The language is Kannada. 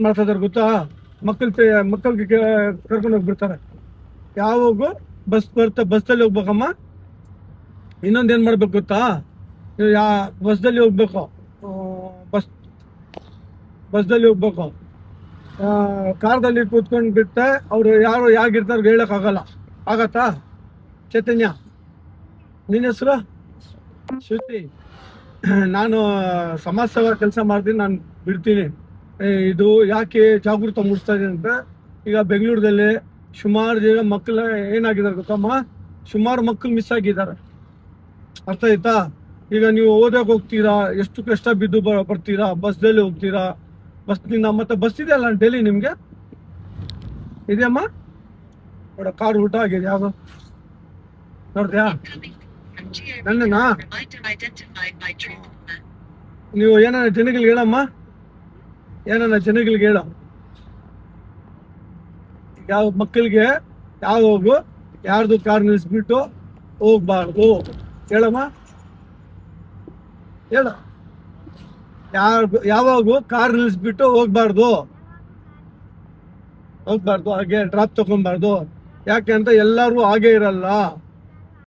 ಮಾಡ್ತಾ ಇದಾರೆ ಗೊತ್ತಾ? ಮಕ್ಕಳಿಗೆ ಕರ್ಕೊಂಡು ಹೋಗ್ಬಿಡ್ತಾರೆ. ಯಾವಾಗೂ ಬಸ್ಸಲ್ಲಿ ಹೋಗ್ಬೇಕಮ್ಮ. ಇನ್ನೊಂದೇನು ಮಾಡ್ಬೇಕು ಗೊತ್ತಾ? ಬಸ್ದಲ್ಲಿ ಹೋಗ್ಬೇಕು, ಬಸ್ದಲ್ಲಿ ಹೋಗ್ಬೇಕು. ಕಾರ್ದಲ್ಲಿ ಕೂತ್ಕೊಂಡು ಬಿಟ್ಟೆ ಅವ್ರು ಯಾರು ಯಾಗಿರ್ತಾರೆ ಹೇಳೋಕ್ಕಾಗಲ್ಲ. ಆಗತ್ತಾ? ಚೈತನ್ಯ, ನಿನ್ನ ಹೆಸರು? ಶ್ರುತಿ. ನಾನು ಸಮಾಜ ಸೇವಾ ಕೆಲಸ ಮಾಡ್ತೀನಿ, ನಾನು ಬಿಡ್ತೀನಿ. ಇದು ಯಾಕೆ ಜಾಗೃತ ಮೂಡಿಸ್ತಾ ಇದೆ ಅಂತ, ಈಗ ಬೆಂಗಳೂರಲ್ಲಿ ಸುಮಾರು ಜನ ಮಕ್ಕಳು ಏನಾಗಿದ್ದಾರೆ ಗೊತ್ತಮ್ಮ? ಸುಮಾರು ಮಕ್ಕಳು ಮಿಸ್ ಆಗಿದ್ದಾರೆ. ಅರ್ಥ ಆಯ್ತಾ? ಈಗ ನೀವು ಓದೋಕೆ ಹೋಗ್ತೀರಾ, ಎಷ್ಟು ಕಷ್ಟ ಬಿದ್ದು ಬರ್ತೀರಾ, ಬಸ್ದಲ್ಲಿ ಹೋಗ್ತೀರಾ. ಬಸ್ನಿಂದ ಮತ್ತೆ ಬಸ್ ಇದೆಯಲ್ಲ ಡೈಲಿ ನಿಮಗೆ ಇದೆಯಮ್ಮ? ನೋಡ, ಕಾರ್ ಊಟ ಆಗಿದೆ. ಯಾವುದು ನೋಡ್ದ್ಯಾ? ನನ್ನಾ ನೀವು ಏನಾರ ಜನಗಳಿಗೆ ಹೇಳಮ್ಮ, ಏನಾರ ಜನಗಳಿಗೆ ಹೇಳ. ಯಾವ ಮಕ್ಕಳಿಗೆ ಯಾವಾಗೂ ಯಾರ್ದು ಕಾರ್ ನಿಲ್ಲಿಸ್ಬಿಟ್ಟು ಹೋಗ್ಬಾರ್ದು ಹೇಳಮ್ಮ, ಹೇಳ. ಯಾವಾಗೂ ಕಾರ್ ನಿಲ್ಲಿಸ್ಬಿಟ್ಟು ಹೋಗ್ಬಾರ್ದು, ಹಾಗೆ ಡ್ರಾಪ್ ತಗೊಬಾರ್ದು. ಯಾಕೆ ಅಂತ ಎಲ್ಲರೂ ಹಾಗೆ ಇರಲ್ಲ.